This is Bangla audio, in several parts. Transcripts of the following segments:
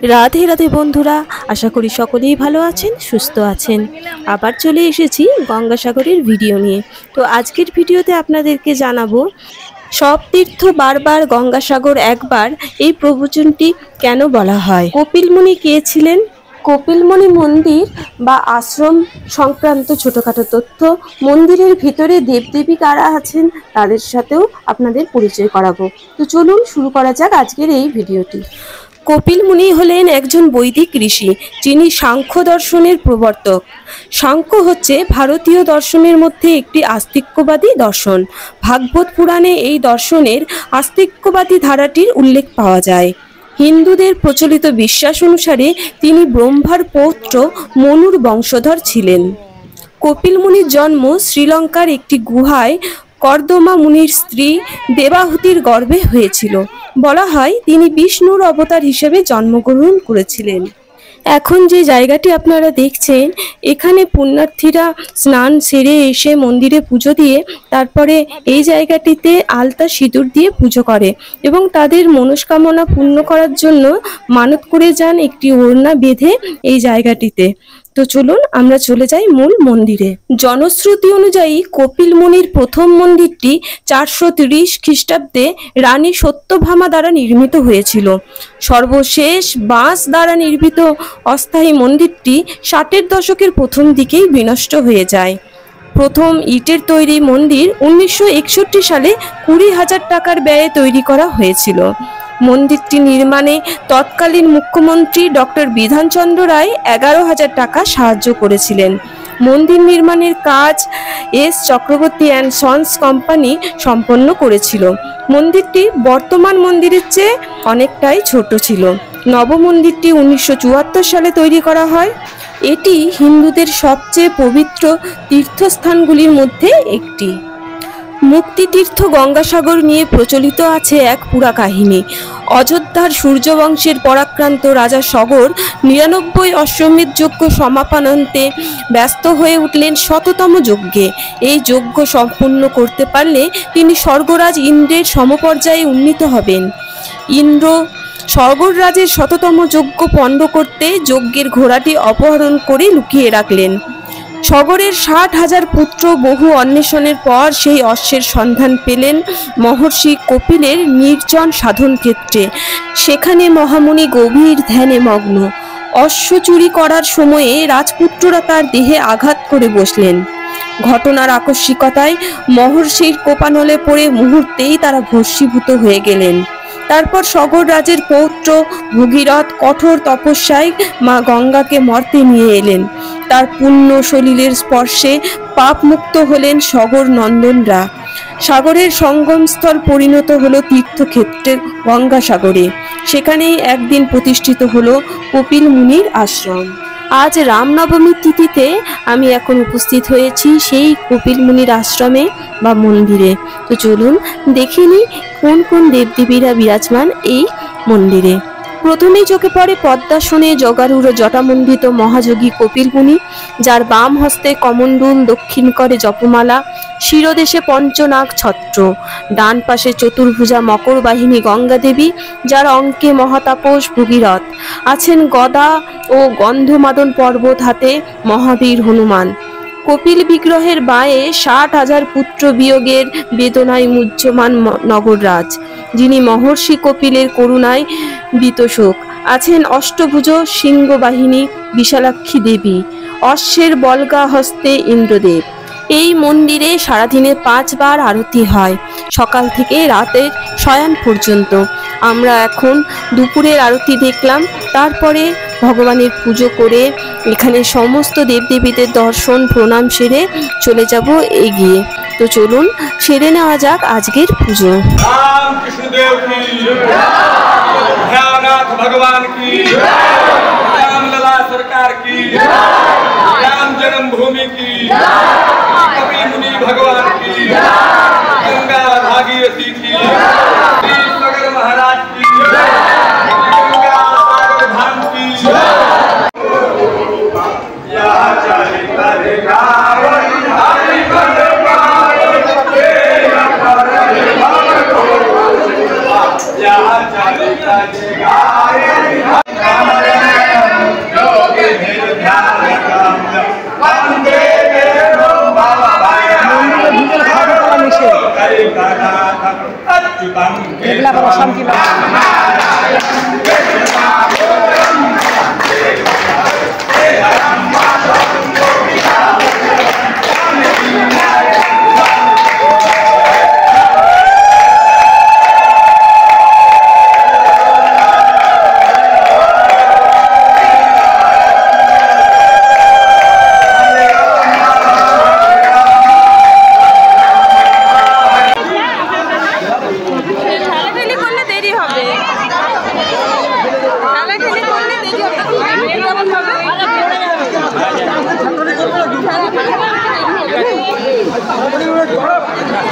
রাধে রাধে বন্ধুরা, আশা করি সকলেই ভালো আছেন, সুস্থ আছেন। আবার চলে এসেছি গঙ্গাসাগরের ভিডিও নিয়ে। তো আজকের ভিডিওতে আপনাদেরকে জানাবো সব তীর্থ বারবার গঙ্গাসাগর একবার, এই প্রবচনটি কেন বলা হয়। কপিলমুনি কে ছিলেন? কপিলমুনি মন্দির বা আশ্রম সংক্রান্ত ছোটখাটো তথ্য, মন্দিরের ভিতরে দেবদেবী কারা আছেন তাদের সাথেও আপনাদের পরিচয় করাবো। তো চলুন শুরু করা যাক আজকের এই ভিডিওটি। কপিলমুনি হলেন একজন বৈদিক ঋষি, যিনি সাংখ্য দর্শনের প্রবর্তক। সাংখ্য হচ্ছে ভারতীয় দর্শনের মধ্যে একটি আস্তিক্যবাদী দর্শন। ভাগবত পুরাণে এই দর্শনের আস্তিক্যবাদী ধারাটির উল্লেখ পাওয়া যায়। হিন্দুদের প্রচলিত বিশ্বাস অনুসারে তিনি ব্রহ্মার পৌত্র মনুর বংশধর ছিলেন। কপিলমুনির জন্ম শ্রীলঙ্কার একটি গুহায় কর্দমা মুনির স্ত্রী দেবাহুতির গর্ভে হয়েছিল। বলা হয় তিনি বিষ্ণুর অবতার হিসেবে জন্মগ্রহণ করেছিলেন। এখন যে জায়গাটি আপনারা দেখছেন, এখানে পুণ্যার্থীরা স্নান সেরে এসে মন্দিরে পুজো দিয়ে তারপরে এই জায়গাটিতে আলতা সিঁদুর দিয়ে পুজো করে এবং তাদের মনস্কামনা পূর্ণ করার জন্য মানত করে যান একটি ওড়না বেঁধে এই জায়গাটিতে। তো চলুন আমরা চলে যাই মূল মন্দিরে। জনশ্রুতি অনুযায়ী কপিলমুনির প্রথম মন্দিরটি 430 খ্রিস্টাব্দে রানী সত্যভামা দ্বারা নির্মিত হয়েছিল। সর্বশেষ বাঁশ দ্বারা নির্মিত অস্থায়ী মন্দিরটি 60-এর দশকের প্রথম দিকেই বিনষ্ট হয়ে যায়। প্রথম ইটের তৈরি মন্দির 1961 সালে 20,000 টাকার ব্যয়ে তৈরি করা হয়েছিল। মন্দিরটি নির্মাণে তৎকালীন মুখ্যমন্ত্রী ডক্টর বিধানচন্দ্র রায় 11,000 টাকা সাহায্য করেছিলেন। মন্দির নির্মাণের কাজ S Chakraborty and sons company সম্পন্ন করেছিল। মন্দিরটি বর্তমান মন্দিরের চেয়ে অনেকটাই ছোট ছিল। নবমন্দিরটি 1974 সালে তৈরি করা হয়। এটি হিন্দুদের সবচেয়ে পবিত্র তীর্থস্থানগুলির মধ্যে একটি। মুক্তিতীর্থ গঙ্গাসাগর নিয়ে প্রচলিত আছে এক পুরা কাহিনী। অযোধ্যার সূর্যবংশের পরাক্রান্ত রাজা সগর 99 অশ্বমেধ যজ্ঞ সমাপনান্তে ব্যস্ত হয়ে উঠলেন শততম যজ্ঞে। এই যজ্ঞ সম্পূর্ণ করতে পারলে তিনি স্বর্গরাজ ইন্দ্রের সমপর্যায়ে উন্নীত হবেন। ইন্দ্র স্বর্গরাজের শততম যজ্ঞ পণ্ড করতে যজ্ঞের ঘোড়াটি অপহরণ করে লুকিয়ে রাখলেন। সগরের 60,000 পুত্র বহু অন্বেষণের পর সেই অশ্বের সন্ধান পেলেন মহর্ষি কপিলের নির্জন সাধন ক্ষেত্রে। সেখানে মহামুনি গভীর ধ্যানে মগ্ন। অশ্ব চুরি করার সময়ে রাজপুত্ররা তার দেহে আঘাত করে বসলেন। ঘটনার আকস্মিকতায় মহর্ষির কোপানলে পড়ে মুহূর্তেই তারা ভস্মীভূত হয়ে গেলেন। তারপর সগর রাজের পৌত্র ভগীরথ কঠোর তপস্যায় মা গঙ্গাকে মর্তে নিয়ে এলেন। তার পুণ্য সলিলের স্পর্শে পাপ মুক্ত হলেন সগর নন্দনরা। সাগরের সঙ্গমস্থল পরিণত হলো তীর্থক্ষেত্রের গঙ্গাসাগরে। সেখানেই একদিন প্রতিষ্ঠিত হলো কপিলমুনির আশ্রম। আজ রামনবমীর তিথিতে আমি এখন উপস্থিত হয়েছি সেই কপিলমুনির আশ্রমে বা মন্দিরে। তো চলুন দেখিনি কোন কোন দেবদেবীরা বিরাজমান এই মন্দিরে। প্রথমেই চোখে পড়ে পদ্মাসনে জগারুড় জটামণ্ডিত মহাযোগী কপিলমুনি, যার বাম হস্তে কমণ্ডল, দক্ষিণ করে জপমালা, শিরদেশে পঞ্চনাগ ছত্র, ডান পাশে চতুর্ভুজা মকর বাহিনী গঙ্গা দেবী, যার অঙ্কে মহাতাপস ভগীরথ, আছেন গদা ও গন্ধমাদন পর্বত হাতে মহাবীর হনুমান। কপিল বিগ্রহের বাঁয়ে 60,000 পুত্র বিয়োগের বেদনায় মুহ্যমান নগররাজ, যিনি মহর্ষি কপিলের করুণায় বিতশোক, আছেন অষ্টভুজ সিংহবাহিনী বিশালাক্ষী দেবী, অশ্বের বলগা হস্তে ইন্দ্রদেব। এই মন্দিরে সারাদিনে 5 বার আরতি হয়, সকাল থেকে রাতের শয়ান পর্যন্ত। আমরা এখন দুপুরের আরতি দেখলাম, তারপরে ভগবানের পুজো করে এখানে সমস্ত দেবদেবীদের দর্শন প্রণাম সেরে চলে যাব এগিয়ে। তো চলুন সেরে নেওয়া যাক আজকের পুজো। भगवान की रामलला सरकार की राम जन्मभूमि की कपिल मुनि भगवान की गंगा भागीरथी की श्री सगर महाराज की गंगा सागर धाम की यहाँ चाहे करेगा यहाँ चाहे करेगा আবার অশান্তি লাগে।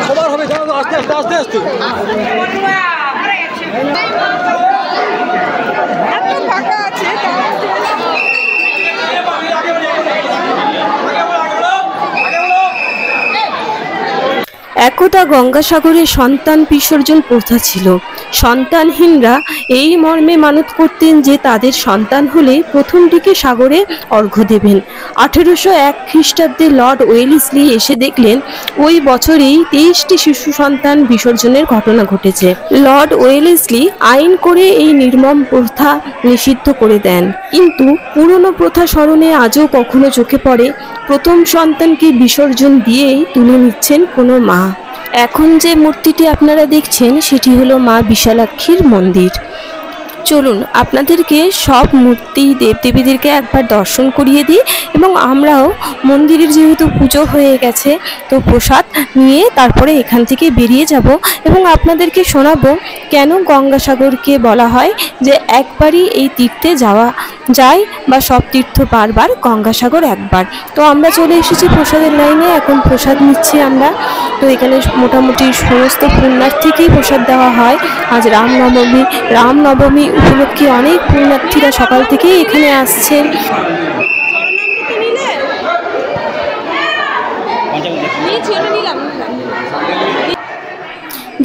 সবার হবে আস্তে আস্তে আস্তে আস্তে ফাঁকা আছে। একদা গঙ্গাসাগরে সন্তান বিসর্জন প্রথা ছিল। সন্তানহীনরা এই মর্মে মানত করতেন যে তাদের সন্তান হলে প্রথম দিকে সাগরে অর্ঘ্য দেবেন। 1801 খ্রিস্টাব্দে লর্ড ওয়েলেসলি এসে দেখলেন ওই বছরেই 23টি শিশু সন্তান বিসর্জনের ঘটনা ঘটেছে। লর্ড ওয়েলেসলি আইন করে এই নির্মম প্রথা নিষিদ্ধ করে দেন, কিন্তু পুরনো প্রথা স্মরণে আজও কখনো চোখে পড়ে প্রথম সন্তানকে বিসর্জন দিয়েই তুলে নিচ্ছেন কোনো মা। এখন যে মূর্তিটি আপনারা দেখছেন সেটি হলো মা বিশালাক্ষীর মন্দির। চলুন আপনাদেরকে সব মূর্তি দেবদেবীদেরকে একবার দর্শন করিয়ে দিই, এবং আমরাও মন্দিরের যেহেতু পুজো হয়ে গেছে তো প্রসাদ নিয়ে তারপরে এখান থেকে বেরিয়ে যাব এবং আপনাদেরকে শোনাবো কেন গঙ্গাসাগরকে বলা হয় যে একবারই এই তীর্থে যাওয়া যায়, বা সব তীর্থ বারবার গঙ্গাসাগর একবার। তো আমরা চলে এসেছি প্রসাদের লাইনে, এখন প্রসাদ নিচ্ছি আমরা। তো এখানে মোটামুটি সমস্ত পুণ্যার্থীকেই প্রসাদ দেওয়া হয়। আজ রামনবমী উপলক্ষে অনেক পুণ্যার্থীরা সকাল থেকেই এখানে আসছেন।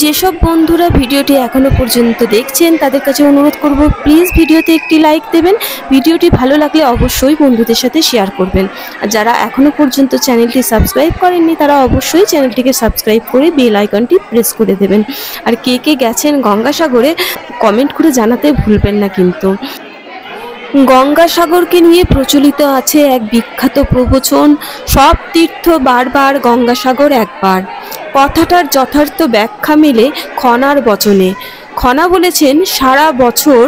যেসব বন্ধুরা ভিডিওটি এখনো পর্যন্ত দেখছেন তাদের কাছে অনুরোধ করব প্লিজ ভিডিওতে একটি লাইক দেবেন। ভিডিওটি ভালো লাগলে অবশ্যই বন্ধুদের সাথে শেয়ার করবেন। আর যারা এখনো পর্যন্ত চ্যানেলটি সাবস্ক্রাইব করেননি তারা অবশ্যই চ্যানেলটিকে সাবস্ক্রাইব করে বেল আইকনটি প্রেস করে দেবেন। আর কে কে গেছেন গঙ্গাসাগরে কমেন্ট করে জানাতে ভুলবেন না কিন্তু। গঙ্গাসাগরকে নিয়ে প্রচলিত আছে এক বিখ্যাত প্রবচন, সব তীর্থ বারবার গঙ্গাসাগর একবার। কথাটার যথার্থ ব্যাখ্যা মেলে খনার বচনে। খনা বলেছেন সারা বছর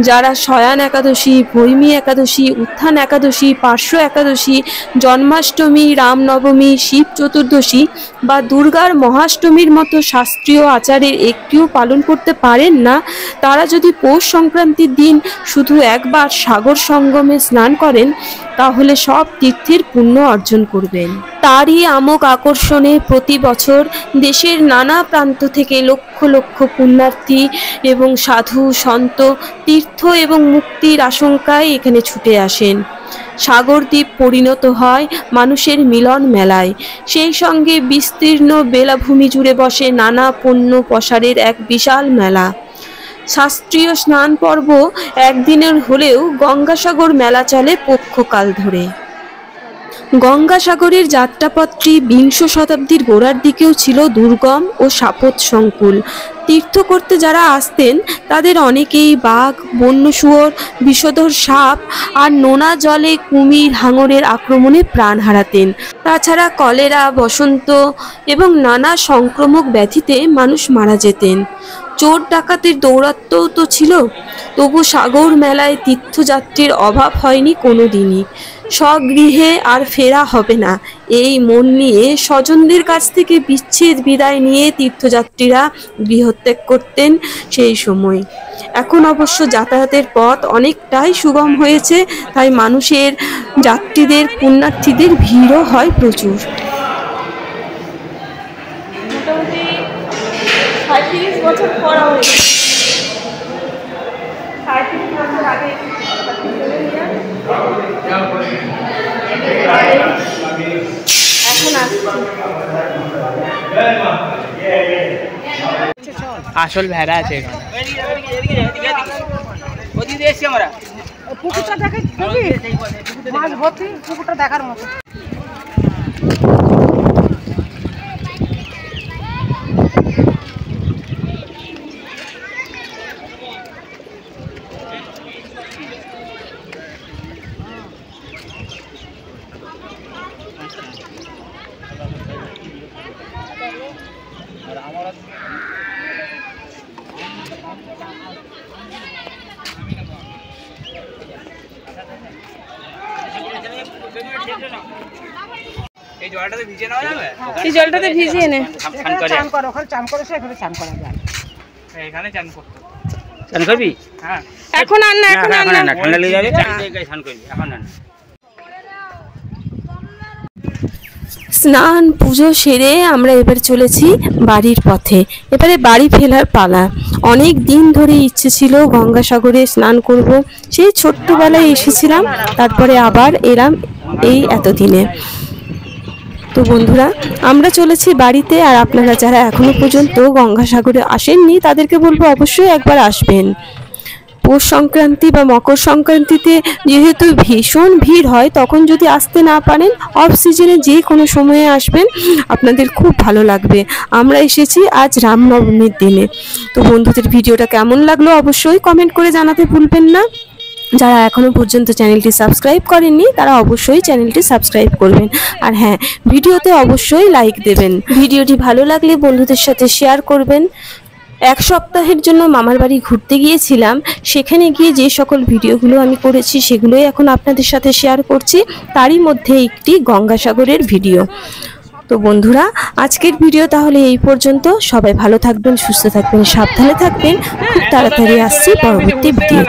যারা শয়ান একাদশী, ভৈমী একাদশী, উত্থান একাদশী, পার্শ্ব একাদশী, জন্মাষ্টমী, রামনবমী, শিব চতুর্দশী বা দুর্গার মহাষ্টমীর মতো শাস্ত্রীয় আচারের একটিও পালন করতে পারেন না, তারা যদি পৌষ সংক্রান্তির দিন শুধু একবার সাগর সঙ্গমে স্নান করেন তাহলে সব তীর্থের পুণ্য অর্জন করবেন। তারই আমোঘ আকর্ষণে প্রতি বছর দেশের নানা প্রান্ত থেকে লক্ষ লক্ষ পুণ্যার্থী এবং সাধু সন্ত তীর্থ এবং মুক্তির আশঙ্কায় এখানে ছুটে আসেন। সাগরদ্বীপ পরিণত হয় মানুষের মিলন মেলায়। সেই সঙ্গে বিস্তীর্ণ বেলাভূমি জুড়ে বসে নানা পণ্য প্রসারের এক বিশাল মেলা। শাস্ত্রীয় স্নান পর্ব একদিনের হলেও গঙ্গাসাগর মেলা চলে পক্ষকাল ধরে। গঙ্গাসাগরের যাত্রাপথটি বিংশ শতাব্দীর গোড়ার দিকেও ছিল দুর্গম ও সাপত সংকুল। তীর্থ করতে যারা আসতেন তাদের অনেকেই বাঘ, বন্য শুয়োর, বিষধর সাপ আর নোনা জলে কুমির, হাঙরের আক্রমণে প্রাণ হারাতেন। তাছাড়া কলেরা, বসন্ত এবং নানা সংক্রামক ব্যাধিতে মানুষ মারা যেতেন। চোর ডাকাতের দৌরাত্ম্যও তো ছিল, তবু সাগর মেলায় তীর্থযাত্রীর অভাব হয়নি কোনো দিনই। স্বগৃহে আর ফেরা হবে না এই মন নিয়ে স্বজনদের কাছ থেকে বিচ্ছেদ বিদায় নিয়ে তীর্থযাত্রীরা গৃহত্যাগ করতেন সেই সময়। এখন অবশ্য যাতায়াতের পথ অনেকটাই সুগম হয়েছে, তাই মানুষের, যাত্রীদের, পুণ্যার্থীদের ভিড়ও হয় প্রচুর। মোটামুটি 35 বছর পড়া হয়েছে, 35 বছর আগে এখন আসল ভেড়া আছে পুকুরটা দেখে মাছ ভর্তি, পুকুরটা দেখার মতো। এই জলটাতে ভিজিয়ে নেওয়া যাবে? এই জলটাতে ভিজিয়ে নে। চান করো, ওখানে চান করো, এখানে চান করা যায়। এখানে চান করতে। চান করবি? হ্যাঁ। এখন আর না, এখন আর না। ঠান্ডা লেগে যাবে, চান করবি, এখন না। স্নান পুজো সেরে আমরা এবার চলেছি বাড়ির পথে। এবারে বাড়ি ফেরার পালা। অনেক দিন ধরে ইচ্ছে ছিল গঙ্গাসাগরে স্নান করব, সেই ছোট্টবেলায় এসেছিলাম, তারপরে আবার এলাম এই এতদিনে। তো বন্ধুরা, আমরা চলেছি বাড়িতে। আর আপনারা যারা এখনো পর্যন্ত গঙ্গাসাগরে আসেননি তাদেরকে বলবো অবশ্যই একবার আসবেন। পৌষ সংক্রান্তি বা মকর সংক্রান্তিতে যেহেতু ভীষণ ভিড় হয়, তখন যদি আসতে না পারেন অফ সিজনে যে কোনো সময়ে আসবেন, আপনাদের খুব ভালো লাগবে। আমরা এসেছি আজ রামনবমীর দিনে। তো বন্ধুদের ভিডিওটা কেমন লাগলো অবশ্যই কমেন্ট করে জানাতে ভুলবেন না। যারা এখনো পর্যন্ত চ্যানেলটি সাবস্ক্রাইব করেননি তারা অবশ্যই চ্যানেলটি সাবস্ক্রাইব করবেন। আর হ্যাঁ, ভিডিওতে অবশ্যই লাইক দেবেন। ভিডিওটি ভালো লাগলে বন্ধুদের সাথে শেয়ার করবেন। এক সপ্তাহের জন্য মামার বাড়ি ঘুরতে গিয়েছিলাম, সেখানে গিয়ে যে সকল ভিডিওগুলো আমি করেছি সেগুলোই এখন আপনাদের সাথে শেয়ার করছি। তারই মধ্যে একটি গঙ্গাসাগরের ভিডিও। তো বন্ধুরা, আজকের ভিডিও তাহলে এই পর্যন্ত। সবাই ভালো থাকবেন, সুস্থ থাকবেন, সাবধানে থাকবেন। খুব তাড়াতাড়ি আসছি পরবর্তী ভিডিও।